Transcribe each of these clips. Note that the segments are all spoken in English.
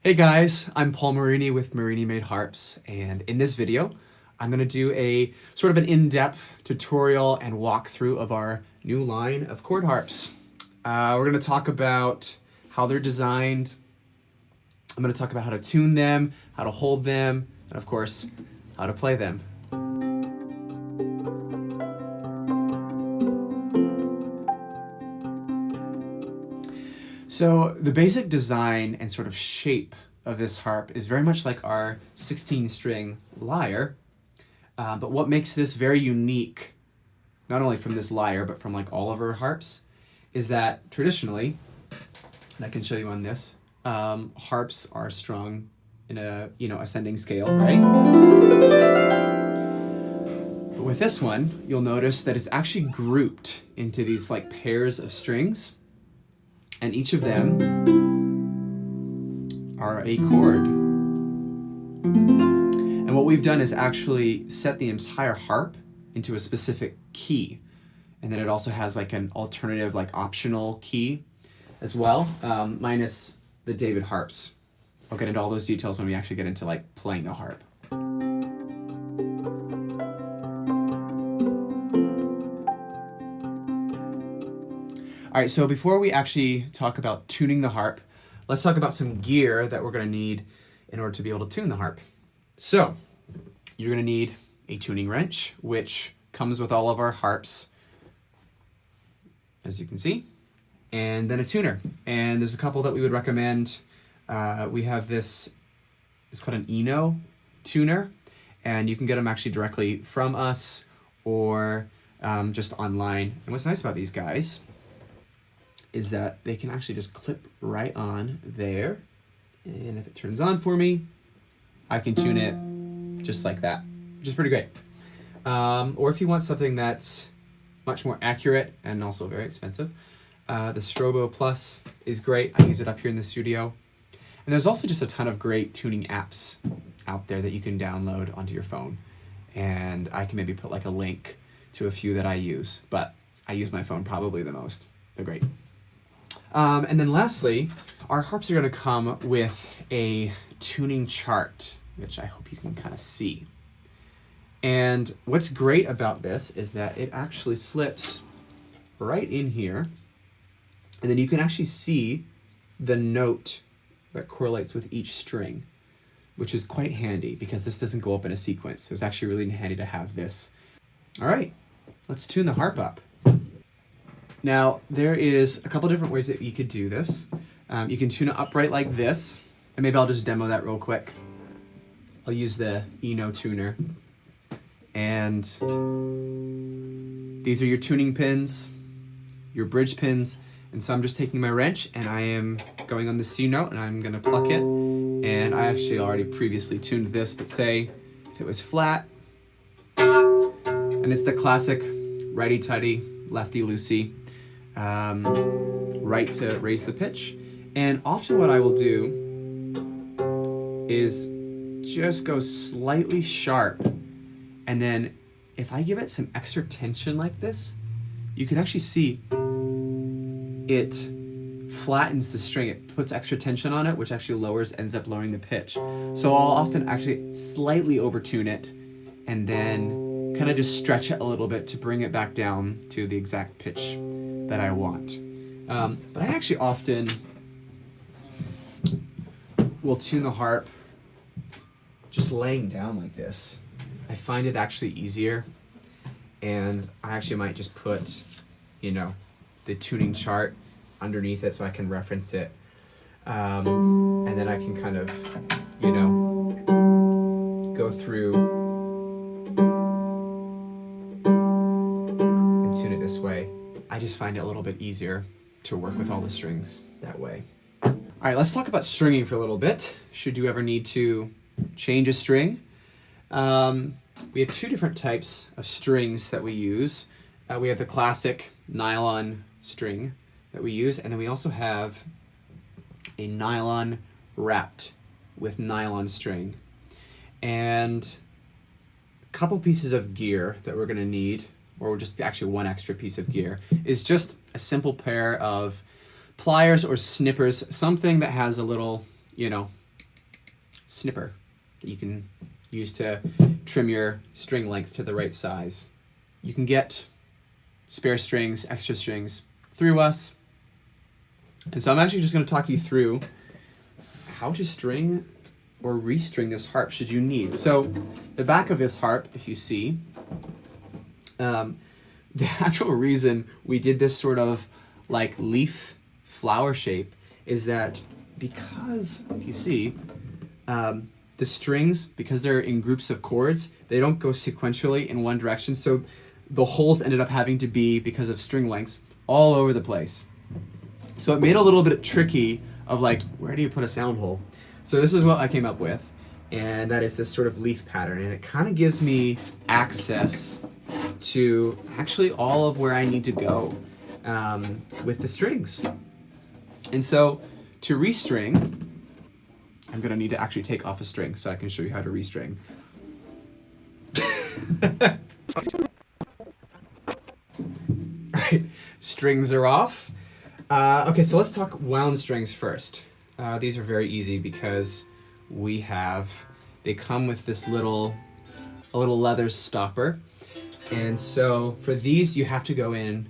Hey guys, I'm Paul Marini with Marini Made Harps, and in this video, I'm going to do a sort of an in-depth tutorial and walkthrough of our new line of chord harps. We're going to talk about how they're designed. I'm going to talk about how to tune them, how to hold them, and of course, how to play them. So the basic design and sort of shape of this harp is very much like our 16-string lyre, but what makes this very unique, not only from this lyre, but from like all of our harps, is that traditionally, and I can show you on this, harps are strung in a, ascending scale, right? But with this one, you'll notice that it's actually grouped into these like pairs of strings, and each of them are a chord. And what we've done is actually set the entire harp into a specific key. And then it also has like an alternative, like optional key as well, minus the David harps. I'll get into all those details when we actually get into like playing the harp. All right, so before we actually talk about tuning the harp, let's talk about some gear that we're going to need in order to be able to tune the harp. So you're going to need a tuning wrench, which comes with all of our harps, as you can see, and then a tuner. And there's a couple that we would recommend. We have this, it's called an Eno tuner, and you can get them actually directly from us or just online. And what's nice about these guys is that they can actually just clip right on there. And if it turns on for me, I can tune it just like that, which is pretty great. Or if you want something that's much more accurate and also very expensive, the Strobo Plus is great. I use it up here in the studio. And there's also just a ton of great tuning apps out there that you can download onto your phone. And I can maybe put like a link to a few that I use, but I use my phone probably the most. They're great. And then lastly, our harps are going to come with a tuning chart, which I hope you can kind of see. And what's great about this is that it actually slips right in here, and then you can actually see the note that correlates with each string, which is quite handy because this doesn't go up in a sequence. So it's actually really handy to have this. All right, let's tune the harp up. Now, there is a couple different ways that you could do this. You can tune it upright like this, and maybe I'll just demo that real quick. I'll use the Eno tuner. And these are your tuning pins, your bridge pins, and so I'm just taking my wrench and I am going on the C note and I'm gonna pluck it. And I actually already previously tuned this, but say if it was flat, and it's the classic righty-tighty, lefty-loosey, right to raise the pitch. And often what I will do is just go slightly sharp, and then if I give it some extra tension like this, you can actually see it flattens the string. It puts extra tension on it, which actually ends up lowering the pitch. So I'll often actually slightly overtune it and then kind of just stretch it a little bit to bring it back down to the exact pitch that I want. But I actually often will tune the harp just laying down like this. I find it actually easier, and I actually might just put, the tuning chart underneath it so I can reference it, and then I can kind of, go through and tune it this way. I just find it a little bit easier to work with all the strings that way. All right, let's talk about stringing for a little bit. Should you ever need to change a string? We have two different types of strings that we use. We have the classic nylon string that we use, and then we also have a nylon wrapped with nylon string. And a couple pieces of gear that we're going to need, or just actually one extra piece of gear, is just a simple pair of pliers or snippers, something that has a little, snipper that you can use to trim your string length to the right size. You can get spare strings, extra strings through us. And so I'm actually just going to talk you through how to string or restring this harp should you need. So the back of this harp, if you see, the actual reason we did this sort of like leaf flower shape is that because, if you see, the strings, because they're in groups of chords, they don't go sequentially in one direction. So the holes ended up having to be, because of string lengths, all over the place. So it made it a little bit tricky of like, where do you put a sound hole? So this is what I came up with, and that is this sort of leaf pattern, and it kind of gives me access to actually all of where I need to go with the strings. And so to restring, I'm gonna need to actually take off a string so I can show you how to restring. Right, strings are off. Okay, so let's talk wound strings first. These are very easy because they come with this little leather stopper. And so for these, you have to go in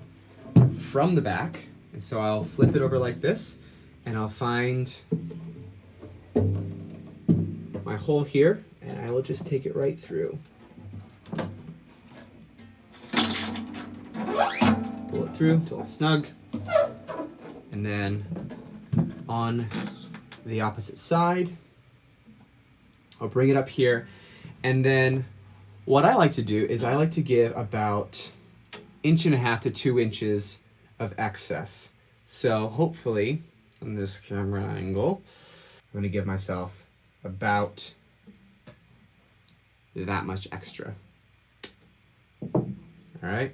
from the back. And so I'll flip it over like this, and I'll find my hole here, and I will just take it right through. Pull it through until it's snug. And then on the opposite side, I'll bring it up here. And then what I like to do is I like to give about 1.5 to 2 inches of excess. So hopefully, on this camera angle, I'm gonna give myself about that much extra. All right.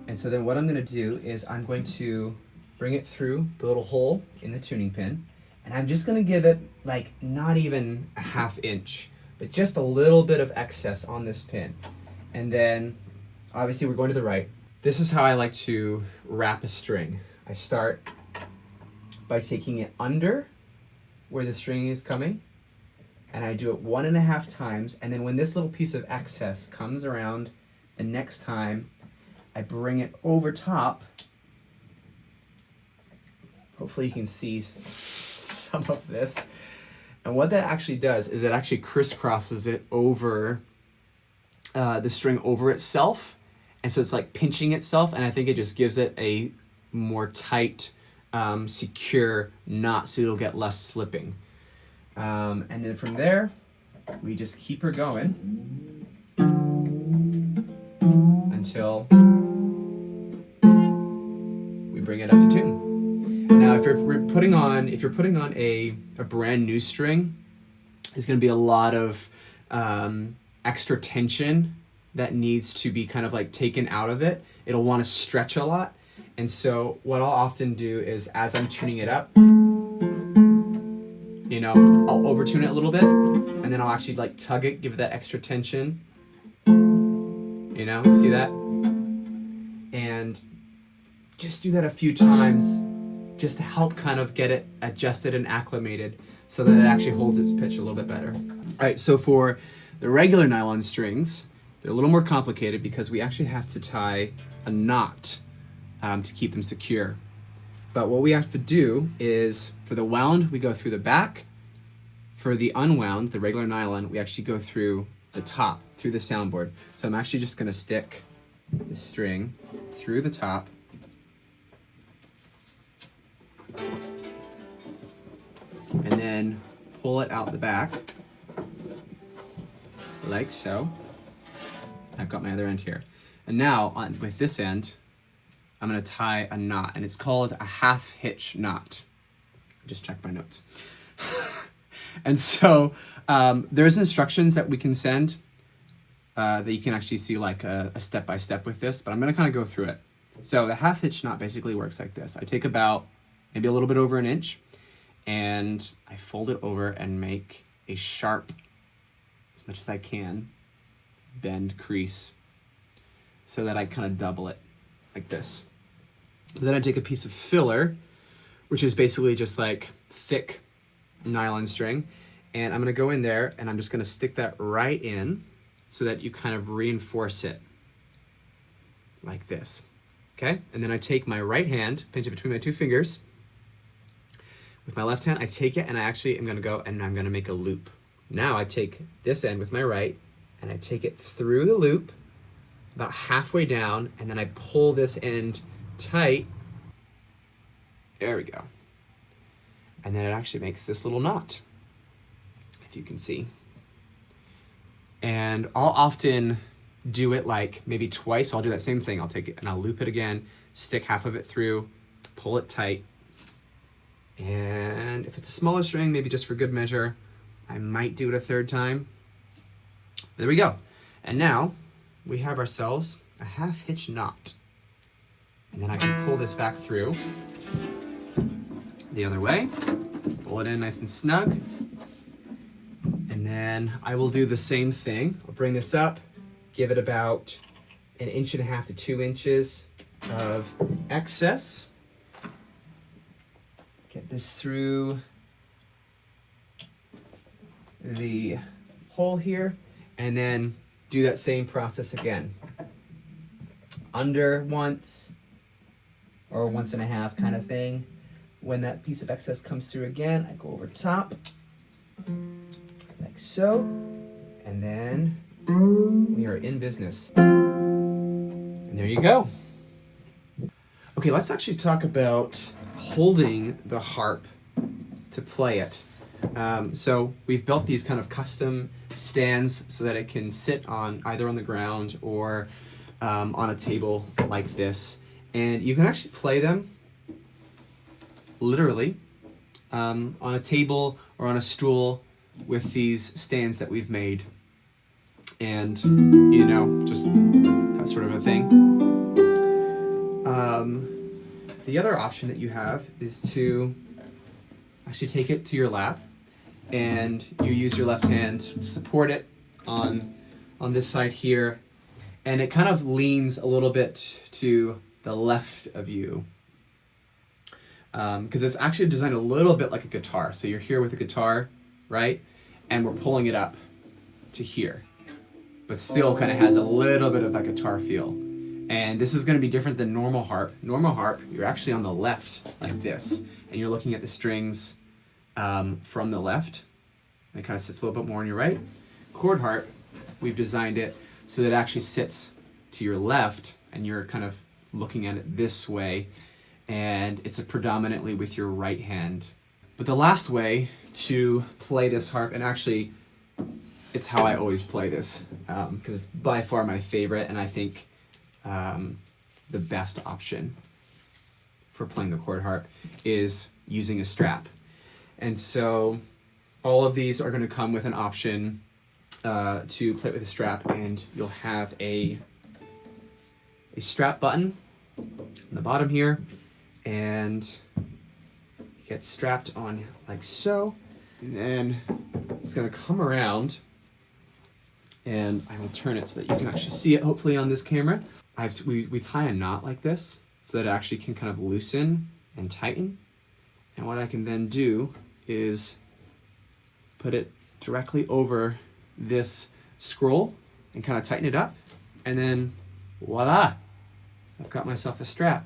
And so then what I'm going to do is I'm going to bring it through the little hole in the tuning pin, and I'm just going to give it like not even a 1/2 inch, but just a little bit of excess on this pin. And then obviously we're going to the right. This is how I like to wrap a string. I start by taking it under where the string is coming, and I do it 1.5 times, and then when this little piece of excess comes around the next time, I bring it over top. Hopefully you can see some of this. And what that actually does is it actually crisscrosses it over the string over itself. And so it's like pinching itself, and I think it just gives it a more tight, secure knot so you'll get less slipping. And then from there, we just keep her going until we bring it up to tune. Now, if you're putting on a brand new string, there's going to be a lot of extra tension that needs to be kind of like taken out of it. It'll want to stretch a lot. And so what I'll often do is, as I'm tuning it up, I'll over-tune it a little bit, and then I'll actually like tug it, give it that extra tension. See that? And just do that a few times just to help kind of get it adjusted and acclimated so that it actually holds its pitch a little bit better. All right, so for the regular nylon strings, they're a little more complicated because we actually have to tie a knot to keep them secure. But what we have to do is, for the wound, we go through the back. For the unwound, the regular nylon, we actually go through the top, through the soundboard. So I'm actually just gonna stick the string through the top. And then pull it out the back, like so. I've got my other end here. And now, with this end, I'm gonna tie a knot, and it's called a half hitch knot. Just check my notes. And so there's instructions that we can send that you can actually see like a step-by-step with this, but I'm gonna kind of go through it. So the half hitch knot basically works like this. I take about maybe a little bit over 1 inch, and I fold it over and make a sharp as much as I can, bend, crease, so that I kind of double it like this. Then I take a piece of filler, which is basically just like thick nylon string, and I'm gonna go in there and I'm just gonna stick that right in so that you kind of reinforce it like this, okay? And then I take my right hand, pinch it between my two fingers. With my left hand, I take it and I actually am gonna go and I'm gonna make a loop. Now I take this end with my right and I take it through the loop about halfway down, and then I pull this end tight. There we go. And then it actually makes this little knot, if you can see. And I'll often do it like maybe twice. I'll do that same thing. I'll take it and I'll loop it again, stick half of it through, pull it tight. And if it's a smaller string, maybe just for good measure, I might do it a third time. There we go. And now we have ourselves a half hitch knot. And then I can pull this back through the other way, pull it in nice and snug. And then I will do the same thing. I'll bring this up, give it about 1.5 inches to 2 inches of excess. Get this through the hole here, and then do that same process again. Under once, or 1.5 kind of thing. When that piece of excess comes through again, I go over top, like so, and then we are in business. And there you go. Okay, let's actually talk about holding the harp to play it. So we've built these kind of custom stands so that it can sit on either on the ground or on a table like this. And you can actually play them literally on a table or on a stool with these stands that we've made. And, you know, just that sort of a thing. The other option that you have is to actually take it to your lap, and you use your left hand to support it on this side here, and it kind of leans a little bit to the left of you, because it's actually designed a little bit like a guitar. So you're here with a guitar, right? And we're pulling it up to here, but still kind of has a little bit of that guitar feel. And this is going to be different than normal harp. Normal harp, you're actually on the left like this, and you're looking at the strings from the left. And it kind of sits a little bit more on your right. Chord harp, we've designed it so that it actually sits to your left, and you're kind of looking at it this way, and it's predominantly with your right hand. But the last way to play this harp, and actually it's how I always play this, because it's by far my favorite, and I think the best option for playing the chord harp is using a strap. And so all of these are going to come with an option to play with a strap, and you'll have a strap button on the bottom here, and you get strapped on like so, and then it's going to come around, and I will turn it so that you can actually see it hopefully on this camera. We tie a knot like this so that it actually can kind of loosen and tighten. And what I can then do is put it directly over this scroll and kind of tighten it up. And then voila, I've got myself a strap.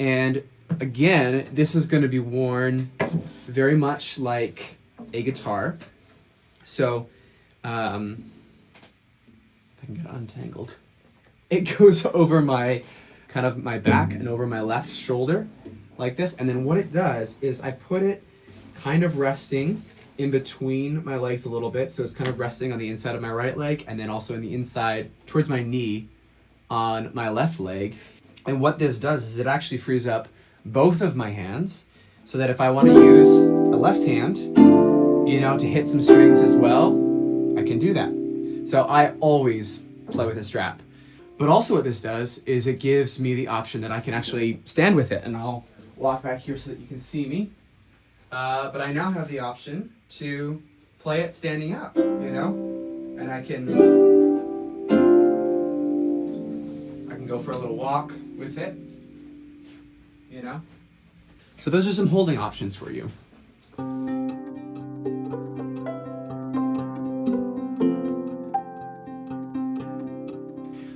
And again, this is going to be worn very much like a guitar. So, if I can get it untangled. It goes over my back and over my left shoulder like this. And then what it does is I put it kind of resting in between my legs a little bit. So it's kind of resting on the inside of my right leg, and then also in the inside towards my knee on my left leg. And what this does is it actually frees up both of my hands so that if I want to use a left hand, you know, to hit some strings as well, I can do that. So I always play with a strap. But also what this does is it gives me the option that I can actually stand with it, and I'll walk back here so that you can see me. But I now have the option to play it standing up, you know? And I can go for a little walk with it, you know? So those are some holding options for you.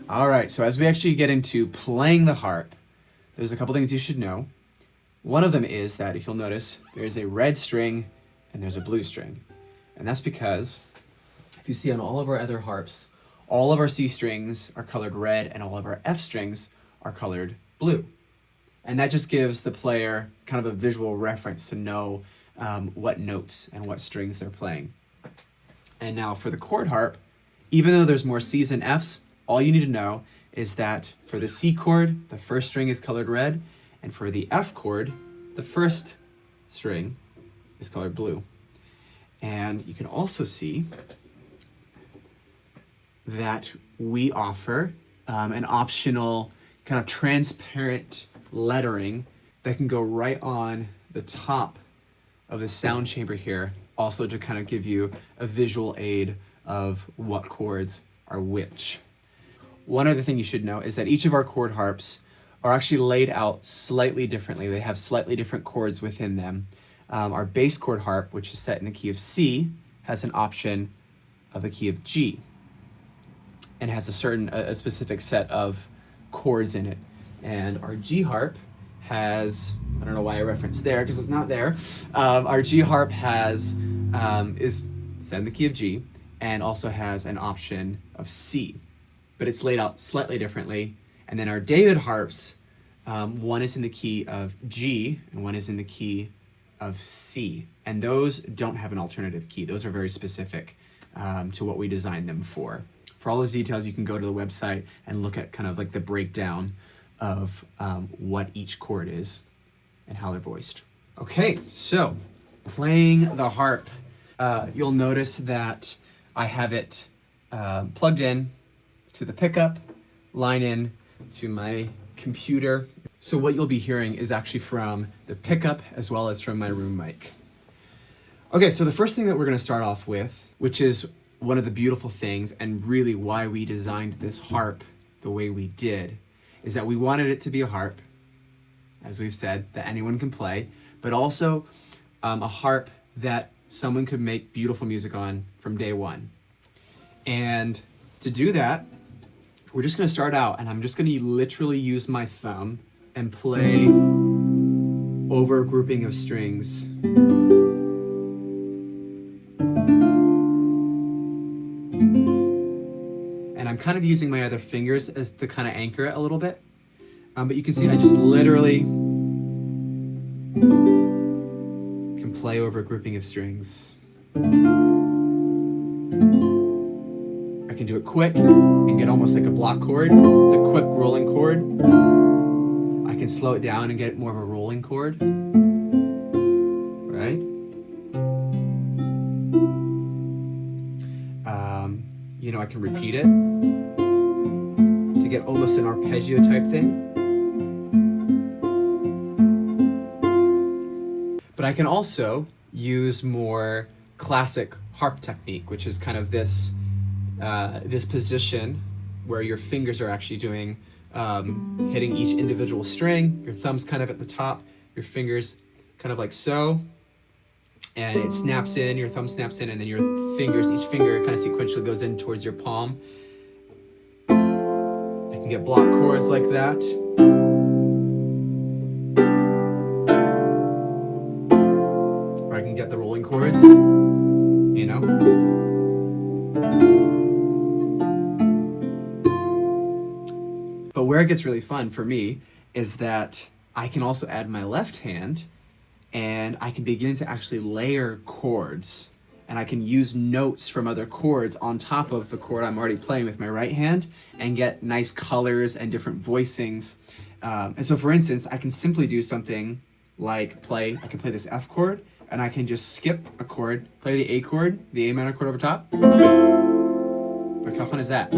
All right, so as we actually get into playing the harp, there's a couple things you should know. One of them is that, if you'll notice, there's a red string and there's a blue string. And that's because, if you see on all of our other harps, all of our C strings are colored red and all of our F strings are colored blue. And that just gives the player kind of a visual reference to know what notes and what strings they're playing. And now for the chord harp, even though there's more C's and F's, all you need to know is that for the C chord, the first string is colored red, and for the F chord, the first string is colored blue. And you can also see that we offer an optional kind of transparent lettering that can go right on the top of the sound chamber here, also to kind of give you a visual aid of what chords are which. One other thing you should know is that each of our chord harps are actually laid out slightly differently. They have slightly different chords within them. Our bass chord harp, which is set in the key of C, has an option of the key of G, and has a specific set of chords in it. And our G harp has, I don't know why I referenced there because it's not there. Our G harp is set in the key of G and also has an option of C, but it's laid out slightly differently. And then our David harps, one is in the key of G and one is in the key of C. And those don't have an alternative key. Those are very specific to what we designed them for. For all those details, you can go to the website and look at kind of like the breakdown of what each chord is and how they're voiced. Okay, so playing the harp, you'll notice that I have it plugged in to the pickup, line in to my computer. So what you'll be hearing is actually from the pickup as well as from my room mic. Okay, so the first thing that we're gonna start off with, which is one of the beautiful things and really why we designed this harp the way we did, is that we wanted it to be a harp, as we've said, that anyone can play, but also a harp that someone could make beautiful music on from day one. And to do that, we're just gonna start out and I'm just gonna literally use my thumb and play over a grouping of strings. And I'm kind of using my other fingers as to kind of anchor it a little bit. But you can see I just literally can play over a grouping of strings. I can do it quick and get almost like a block chord. It's a quick rolling chord. I can slow it down and get more of a rolling chord. Right? I can repeat it to get almost an arpeggio type thing. But I can also use more classic harp technique, which is kind of this position where your fingers are actually doing, hitting each individual string, your thumb's kind of at the top, your fingers kind of like so, and it snaps in, your thumb snaps in, and then your fingers, each finger kind of sequentially goes in towards your palm. I can get block chords like that. Or I can get the rolling chords, But where it gets really fun for me is that I can also add my left hand and I can begin to actually layer chords, and I can use notes from other chords on top of the chord I'm already playing with my right hand and get nice colors and different voicings. And so for instance, I can simply do something like I can play this F chord and I can just skip a chord, play the A chord, the A minor chord over top. Like, how fun is that?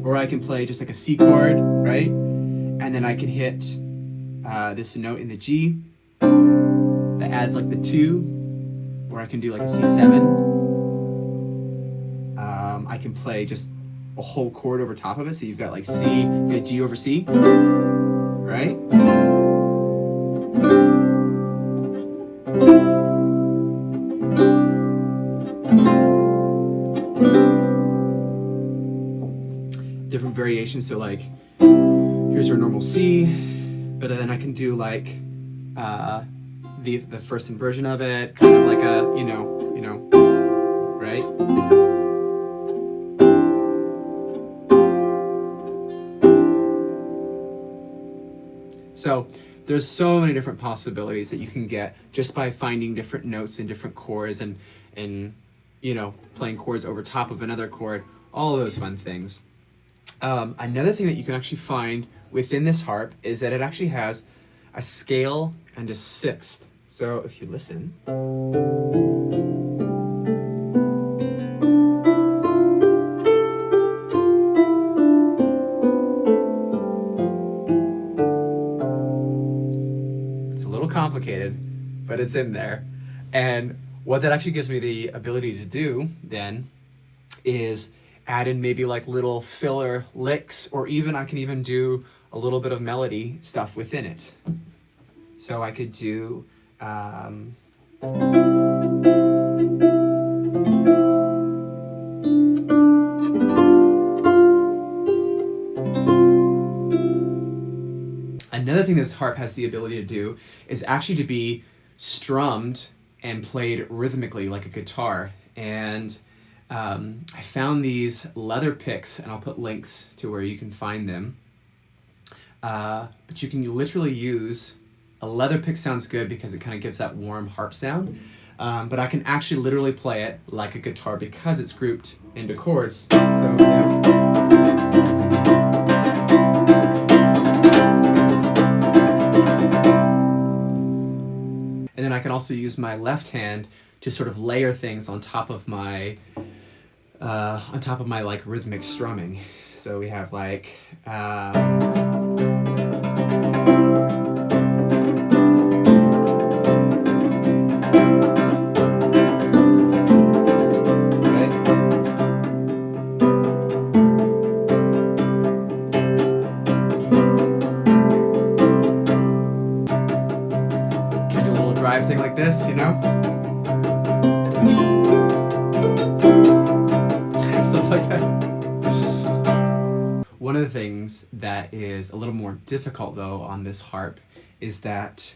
Or I can play just like a C chord, right? And then I can hit this note in the G that adds like the 2 or I can do like a C7. I can play just a whole chord over top of it. So you've got like C, you got G over C, right? Different variations. So like, here's our normal C, but then I can do like the first inversion of it, kind of like a, you know, right? So there's so many different possibilities that you can get just by finding different notes and different chords and you know, playing chords over top of another chord, all of those fun things. Another thing that you can actually find within this harp is that it actually has a scale and a sixth. So if you listen, it's a little complicated, but it's in there. And what that actually gives me the ability to do then is add in maybe like little filler licks, or even I can even do a little bit of melody stuff within it. So I could do another thing this harp has the ability to do is actually to be strummed and played rhythmically like a guitar. And I found these leather picks, and I'll put links to where you can find them. But you can literally use a leather pick. Sounds good because it kind of gives that warm harp sound. But I can actually literally play it like a guitar because it's grouped into chords. So and then I can also use my left hand to sort of layer things on top of my like rhythmic strumming. So we have like can do a little drive thing like this, you know? Stuff like that. One of the things that is a little more difficult though on this harp is that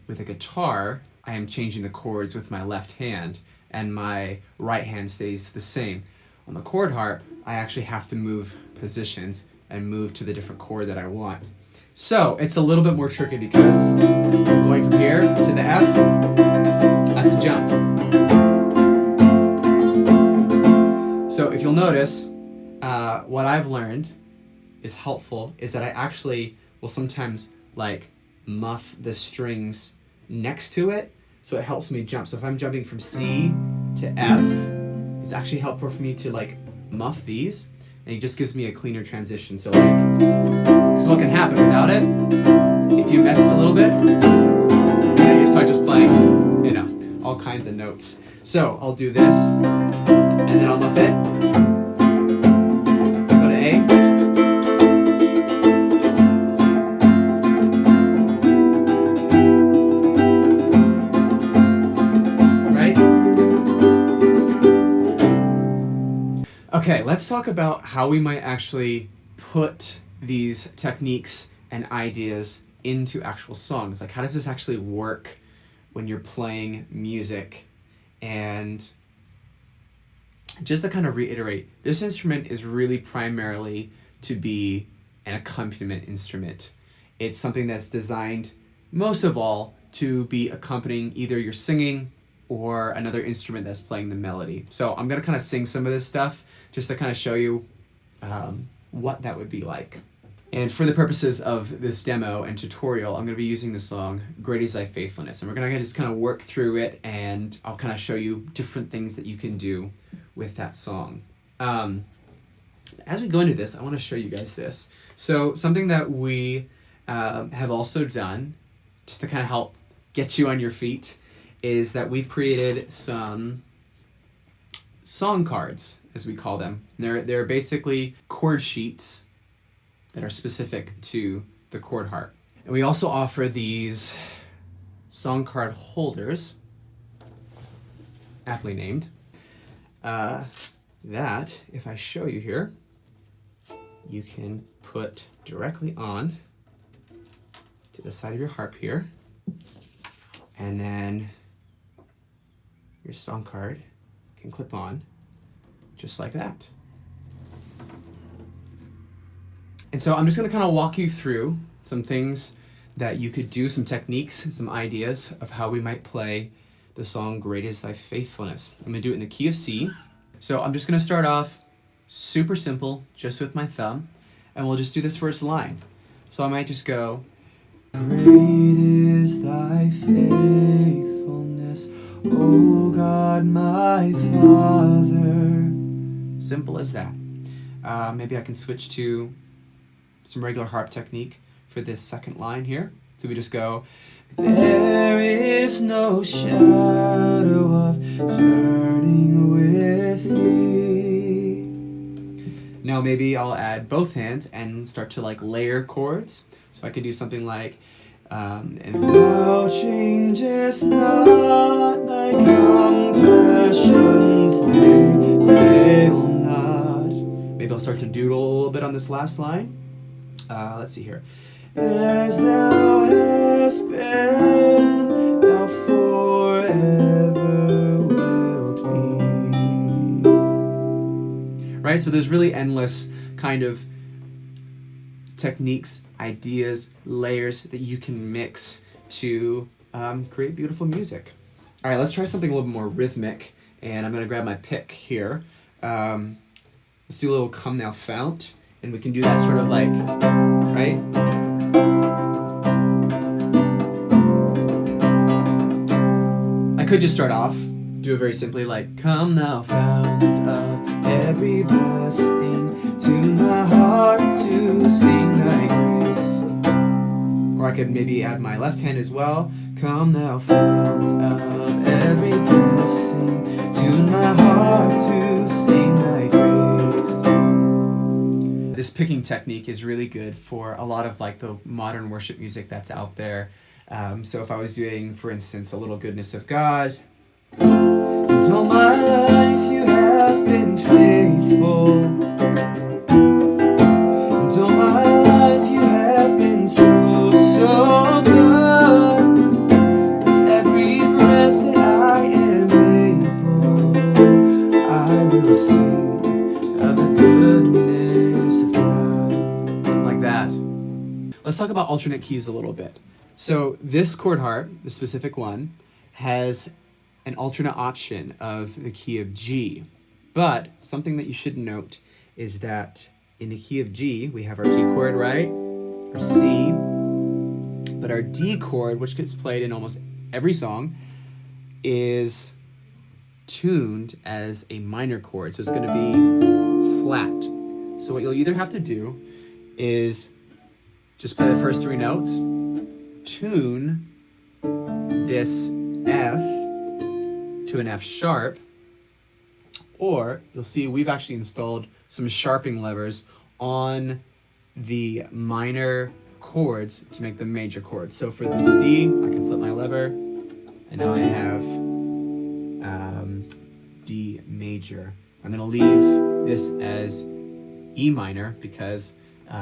with a guitar, I am changing the chords with my left hand and my right hand stays the same. On the chord harp, I actually have to move positions and move to the different chord that I want. So it's a little bit more tricky because I'm going from here to the F, I have to jump. So if you'll notice, what I've learned is helpful is that I actually will sometimes like muff the strings next to it, so it helps me jump. So if I'm jumping from C to F, it's actually helpful for me to like muff these, and it just gives me a cleaner transition. So like, because what can happen without it, if you mess this a little bit, you start just playing, you know, all kinds of notes. So I'll do this, and then I'll muff it. Go to A. Right? Okay, let's talk about how we might actually put these techniques and ideas into actual songs. Like, how does this actually work when you're playing music? And just to kind of reiterate, this instrument is really primarily to be an accompaniment instrument. It's something that's designed most of all to be accompanying either your singing or another instrument that's playing the melody. So I'm gonna kind of sing some of this stuff just to kind of show you what that would be like. And for the purposes of this demo and tutorial, I'm going to be using the song Great Is Thy Faithfulness. And we're going to just kind of work through it, and I'll kind of show you different things that you can do with that song. As we go into this, I want to show you guys this. So something that we have also done, just to kind of help get you on your feet, is that we've created some song cards, as we call them. They're basically chord sheets that are specific to the Chord Harp. And we also offer these song card holders, aptly named, that, if I show you here, you can put directly on to the side of your harp here, and then your song card can clip on just like that. And so I'm just going to kind of walk you through some things that you could do, some techniques, some ideas of how we might play the song Great Is Thy Faithfulness. I'm going to do it in the key of C. So I'm just going to start off super simple, just with my thumb, and we'll just do this first line. So I might just go, Great is thy faithfulness, O God my Father. Simple as that. Maybe I can switch to some regular harp technique for this second line here. So we just go, there is no shadow of turning with thee. Now maybe I'll add both hands and start to like layer chords. So I could do something like, and thou changest not, thy compassions they fail not. Maybe I'll start to doodle a little bit on this last line. Let's see here. As thou hast been, thou forever wilt be. Right? So there's really endless kind of techniques, ideas, layers that you can mix to create beautiful music. All right, let's try something a little bit more rhythmic. And I'm going to grab my pick here. Let's do a little Come Thou Fount. And we can do that sort of like, right? I could just start off, do it very simply like, Come thou fount of every blessing, tune my heart to sing thy grace. Or I could maybe add my left hand as well. Come thou fount of every blessing, tune my heart to sing thy grace. This picking technique is really good for a lot of like the modern worship music that's out there. So if I was doing, for instance, A Little Goodness of God. And all my life you have been faithful. And all my life you have been so, so good. With every breath that I am able, I will sing of the goodness of God. Something like that. Let's talk about alternate keys a little bit. So this chord harp, the specific one, has an alternate option of the key of G. But something that you should note is that in the key of G, we have our G chord, right? Our C. But our D chord, which gets played in almost every song, is tuned as a minor chord. So it's going to be flat. So what you'll either have to do is just play the first three notes, tune this F to an F sharp, or you'll see we've actually installed some sharping levers on the minor chords to make them major chords. So for this D, I can flip my lever, and now I have D major. I'm going to leave this as E minor because E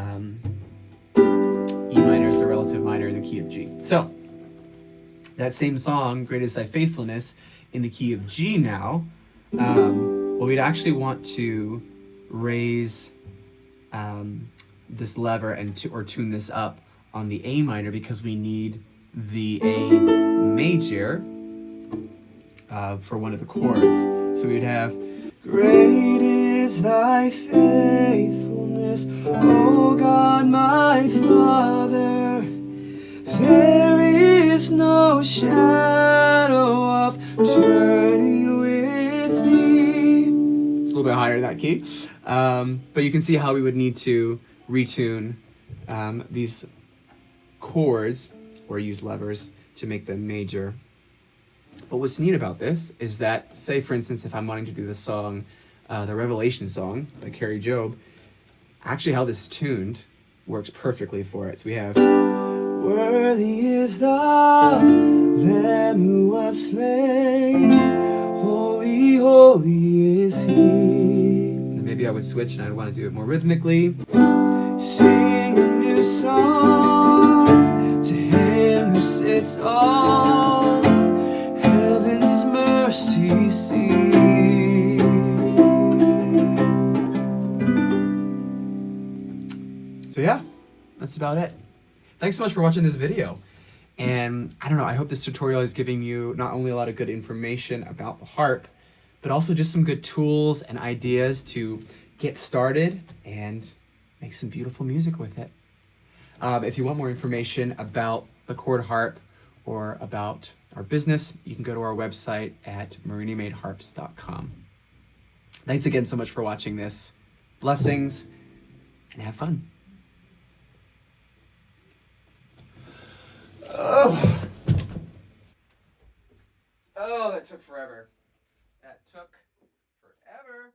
minor is the relative minor in the key of G. So that same song, Great Is Thy Faithfulness, in the key of G now, well, we'd actually want to raise this lever or tune this up on the A minor because we need the A major for one of the chords. So we'd have, Great is thy faithfulness, O God my Father. There is no shadow of turning with thee. It's a little bit higher in that key. But you can see how we would need to retune these chords or use levers to make them major But what's neat about this is that, say for instance, if I'm wanting to do the song, the Revelation song by Carrie Job, actually how this is tuned works perfectly for it. So we have, worthy is the Lamb who was slain, holy, holy is he. And maybe I would switch and I'd want to do it more rhythmically. Sing a new song to him who sits on heaven's mercy seat. So yeah, that's about it. Thanks so much for watching this video. And I don't know, I hope this tutorial is giving you not only a lot of good information about the harp, but also just some good tools and ideas to get started and make some beautiful music with it. If you want more information about the Chord Harp or about our business, you can go to our website at marinimadeharps.com. Thanks again so much for watching this. Blessings, and have fun. Oh, that took forever. That took forever.